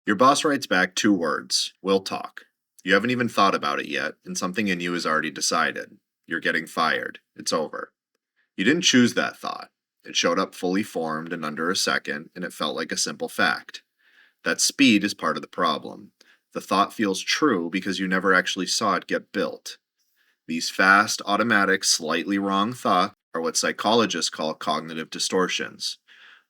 Your boss writes back 2 words, "We'll talk." You haven't even thought about it yet, and something in you has already decided. You're getting fired. It's over. You didn't choose that thought. It showed up fully formed in under a second, and it felt like a simple fact. That speed is part of the problem. The thought feels true because you never actually saw it get built. These fast, automatic, slightly wrong thoughts are what psychologists call cognitive distortions.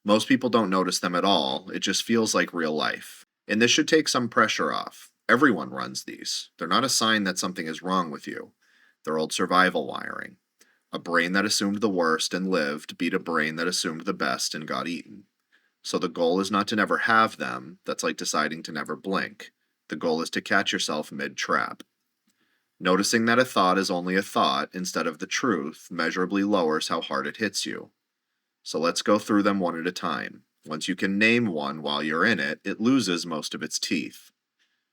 Most people don't notice them at all, it just feels like real life. And this should take some pressure off. Everyone runs these. They're not a sign that something is wrong with you. They're old survival wiring. A brain that assumed the worst and lived beat a brain that assumed the best and got eaten. So the goal is not to never have them, that's like deciding to never blink. The goal is to catch yourself mid-trap. Noticing that a thought is only a thought instead of the truth measurably lowers how hard it hits you. So let's go through them one at a time. Once you can name one while you're in it, it loses most of its teeth.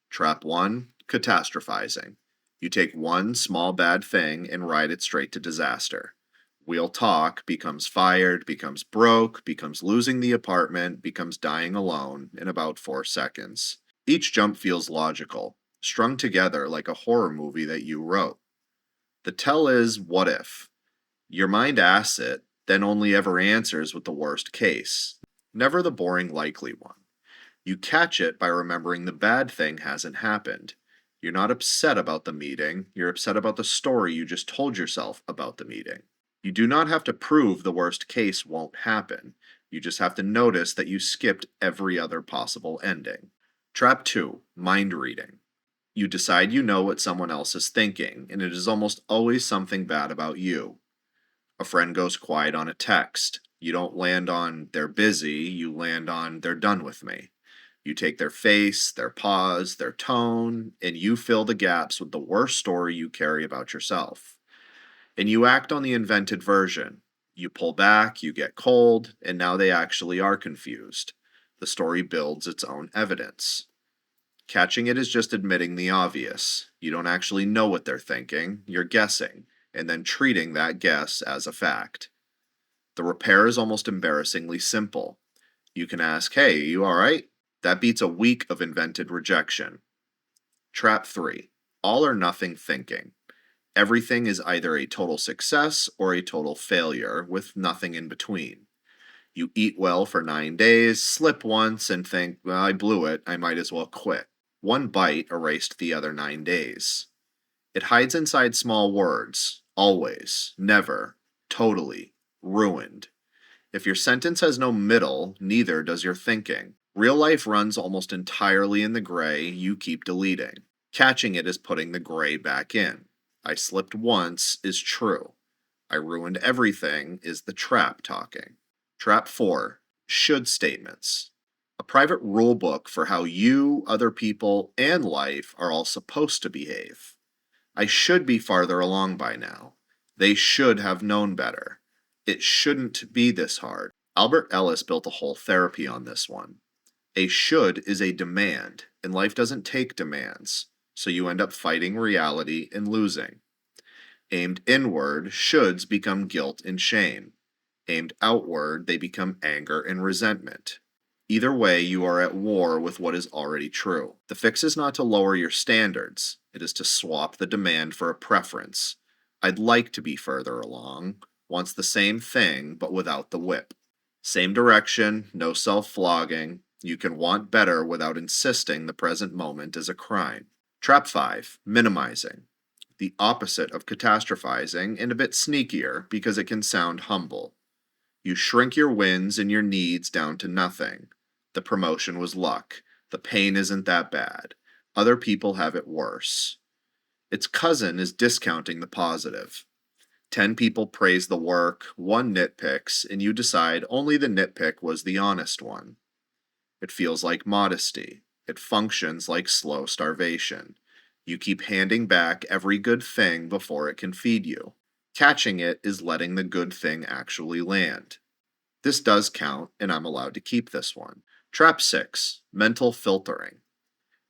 Trap 1, catastrophizing. You take one small bad thing and ride it straight to disaster. We'll talk becomes fired, becomes broke, becomes losing the apartment, becomes dying alone in about 4 seconds. Each jump feels logical, strung together like a horror movie that you wrote. The tell is, what if? Your mind asks it, then only ever answers with the worst case, never the boring likely one. You catch it by remembering the bad thing hasn't happened. You're not upset about the meeting, you're upset about the story you just told yourself about the meeting. You do not have to prove the worst case won't happen. You just have to notice that you skipped every other possible ending. Trap 2, mind reading. You decide you know what someone else is thinking, and it is almost always something bad about you. A friend goes quiet on a text. You don't land on "they're busy," you land on "they're done with me." You take their face, their pause, their tone, and you fill the gaps with the worst story you carry about yourself. And you act on the invented version. You pull back, you get cold, and now they actually are confused. The story builds its own evidence. Catching it is just admitting the obvious. You don't actually know what they're thinking, you're guessing, and then treating that guess as a fact. The repair is almost embarrassingly simple. You can ask, "Hey, you alright?" That beats a week of invented rejection. Trap 3, all or nothing thinking. Everything is either a total success or a total failure, with nothing in between. You eat well for 9 days, slip once, and think, "Well, I blew it, I might as well quit." One bite erased the other 9 days. It hides inside small words: always, never, totally, ruined. If your sentence has no middle, neither does your thinking. Real life runs almost entirely in the gray you keep deleting. Catching it is putting the gray back in. I slipped once is true. I ruined everything is the trap talking. Trap 4, should statements. A private rule book for how you, other people, and life are all supposed to behave. I should be farther along by now. They should have known better. It shouldn't be this hard. Albert Ellis built a whole therapy on this one. A should is a demand, and life doesn't take demands, so you end up fighting reality and losing. Aimed inward, shoulds become guilt and shame. Aimed outward, they become anger and resentment. Either way, you are at war with what is already true. The fix is not to lower your standards, it is to swap the demand for a preference. I'd like to be further along, wants the same thing but without the whip. Same direction, no self-flogging. You can want better without insisting the present moment is a crime. Trap 5, minimizing. The opposite of catastrophizing and a bit sneakier because it can sound humble. You shrink your wins and your needs down to nothing. The promotion was luck. The pain isn't that bad. Other people have it worse. Its cousin is discounting the positive. 10 people praise the work, 1 nitpicks, and you decide only the nitpick was the honest one. It feels like modesty. It functions like slow starvation. You keep handing back every good thing before it can feed you. Catching it is letting the good thing actually land. This does count, and I'm allowed to keep this one. Trap 6, mental filtering.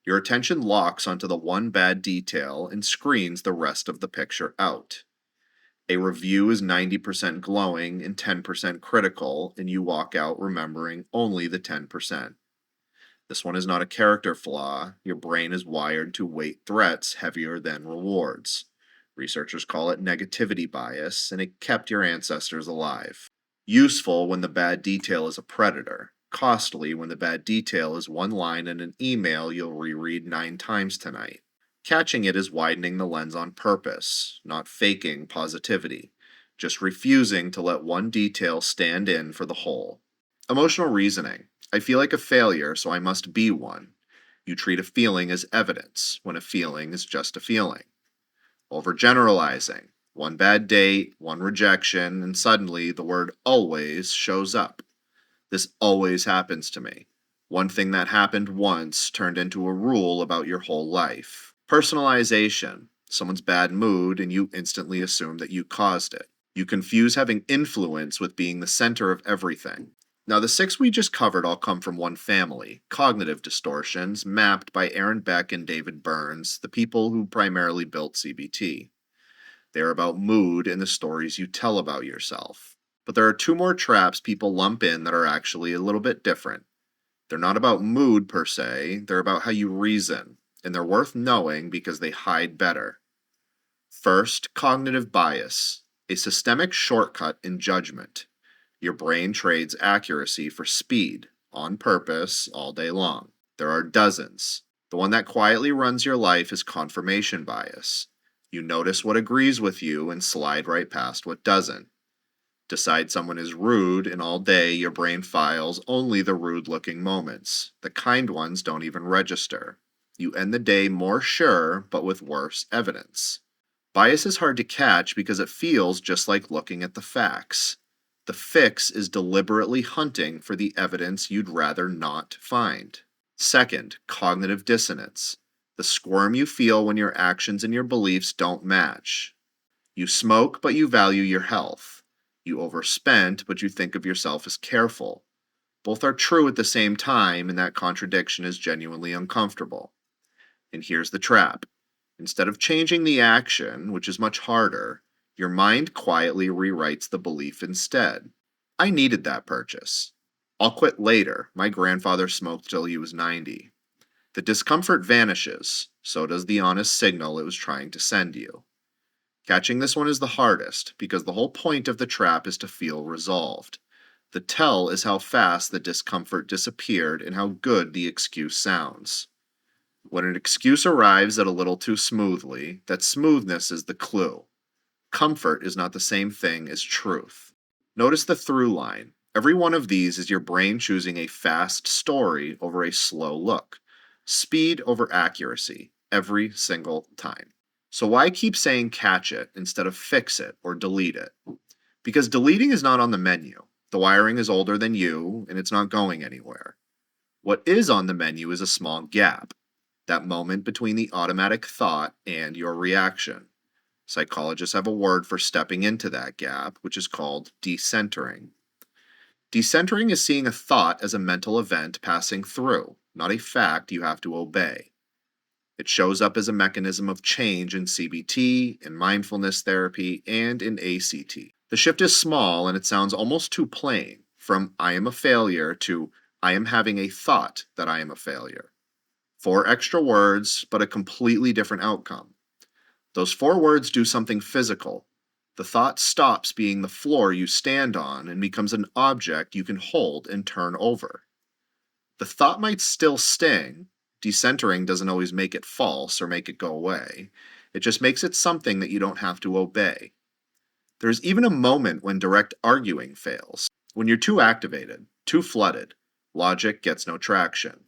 Your attention locks onto the one bad detail and screens the rest of the picture out. A review is 90% glowing and 10% critical, and you walk out remembering only the 10%. This one is not a character flaw. Your brain is wired to weight threats heavier than rewards. Researchers call it negativity bias, and it kept your ancestors alive. Useful when the bad detail is a predator. Costly when the bad detail is one line in an email you'll reread 9 times tonight. Catching it is widening the lens on purpose, not faking positivity, just refusing to let one detail stand in for the whole. Emotional reasoning. I feel like a failure, so I must be one. You treat a feeling as evidence, when a feeling is just a feeling. Overgeneralizing. One bad date, one rejection, and suddenly the word always shows up. This always happens to me. One thing that happened once turned into a rule about your whole life. Personalization. Someone's bad mood, and you instantly assume that you caused it. You confuse having influence with being the center of everything. Now, the 6 we just covered all come from one family, cognitive distortions, mapped by Aaron Beck and David Burns, the people who primarily built CBT. They are about mood and the stories you tell about yourself. But there are 2 more traps people lump in that are actually a little bit different. They're not about mood per se, they're about how you reason, and they're worth knowing because they hide better. First, cognitive bias, a systemic shortcut in judgment. Your brain trades accuracy for speed, on purpose, all day long. There are dozens. The one that quietly runs your life is confirmation bias. You notice what agrees with you and slide right past what doesn't. Decide someone is rude, and all day your brain files only the rude looking moments. The kind ones don't even register. You end the day more sure, but with worse evidence. Bias is hard to catch because it feels just like looking at the facts. The fix is deliberately hunting for the evidence you'd rather not find. Second, cognitive dissonance. The squirm you feel when your actions and your beliefs don't match. You smoke, but you value your health. You overspend, but you think of yourself as careful. Both are true at the same time, and that contradiction is genuinely uncomfortable. And here's the trap. Instead of changing the action, which is much harder, your mind quietly rewrites the belief instead. I needed that purchase. I'll quit later. My grandfather smoked till he was 90. The discomfort vanishes, so does the honest signal it was trying to send you. Catching this one is the hardest, because the whole point of the trap is to feel resolved. The tell is how fast the discomfort disappeared and how good the excuse sounds. When an excuse arrives at a little too smoothly, that smoothness is the clue. Comfort is not the same thing as truth. Notice the through line. Every one of these is your brain choosing a fast story over a slow look. Speed over accuracy, every single time. So why keep saying catch it instead of fix it or delete it? Because deleting is not on the menu. The wiring is older than you, and it's not going anywhere. What is on the menu is a small gap, that moment between the automatic thought and your reaction. Psychologists have a word for stepping into that gap, which is called decentering. Decentering is seeing a thought as a mental event passing through, not a fact you have to obey. It shows up as a mechanism of change in CBT, in mindfulness therapy, and in ACT. The shift is small and it sounds almost too plain, from I am a failure to I am having a thought that I am a failure. 4 extra words, but a completely different outcome. Those 4 words do something physical. The thought stops being the floor you stand on and becomes an object you can hold and turn over. The thought might still sting. Decentering doesn't always make it false or make it go away. It just makes it something that you don't have to obey. There's even a moment when direct arguing fails. When you're too activated, too flooded, logic gets no traction.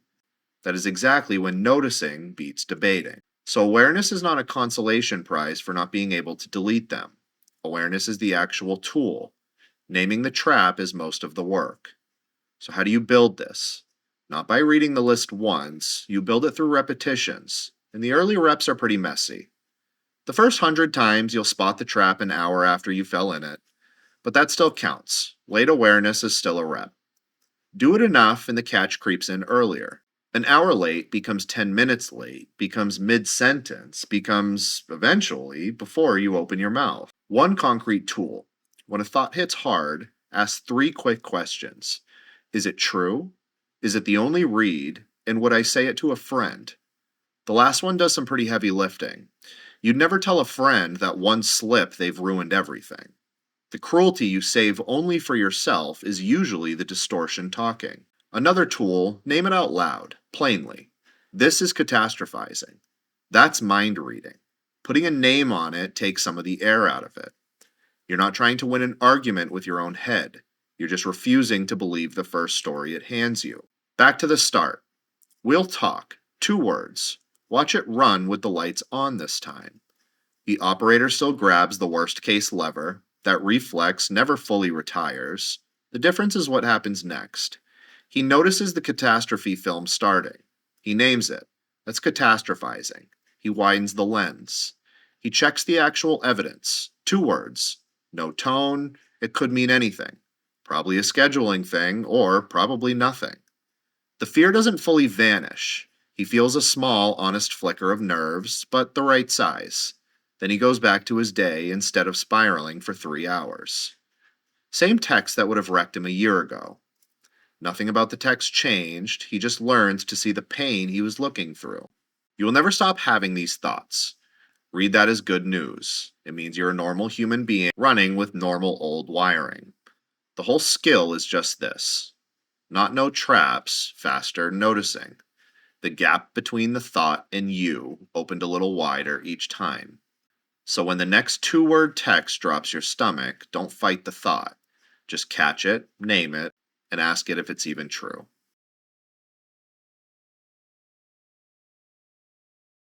That is exactly when noticing beats debating. So awareness is not a consolation prize for not being able to delete them. Awareness is the actual tool. Naming the trap is most of the work. So how do you build this? Not by reading the list once, you build it through repetitions, and the early reps are pretty messy. The first 100 times you'll spot the trap an hour after you fell in it, but that still counts. Late awareness is still a rep. Do it enough and the catch creeps in earlier. An hour late becomes 10 minutes late, becomes mid-sentence, becomes, eventually, before you open your mouth. One concrete tool. When a thought hits hard, ask 3 quick questions. Is it true? Is it the only read? And would I say it to a friend? The last one does some pretty heavy lifting. You'd never tell a friend that one slip they've ruined everything. The cruelty you save only for yourself is usually the distortion talking. Another tool, name it out loud, plainly. This is catastrophizing. That's mind reading. Putting a name on it takes some of the air out of it. You're not trying to win an argument with your own head. You're just refusing to believe the first story it hands you. Back to the start. We'll talk. 2 words. Watch it run with the lights on this time. The operator still grabs the worst case lever. That reflex never fully retires. The difference is what happens next. He notices the catastrophe film starting. He names it. That's catastrophizing. He widens the lens. He checks the actual evidence. 2 words. No tone. It could mean anything. Probably a scheduling thing, or probably nothing. The fear doesn't fully vanish. He feels a small, honest flicker of nerves, but the right size. Then he goes back to his day instead of spiraling for 3 hours. Same text that would have wrecked him a year ago. Nothing about the text changed, he just learns to see the pain he was looking through. You will never stop having these thoughts. Read that as good news. It means you're a normal human being running with normal old wiring. The whole skill is just this. Not no traps, faster noticing. The gap between the thought and you opened a little wider each time. So when the next 2 word text drops your stomach, don't fight the thought. Just catch it, name it, and ask it if it's even true.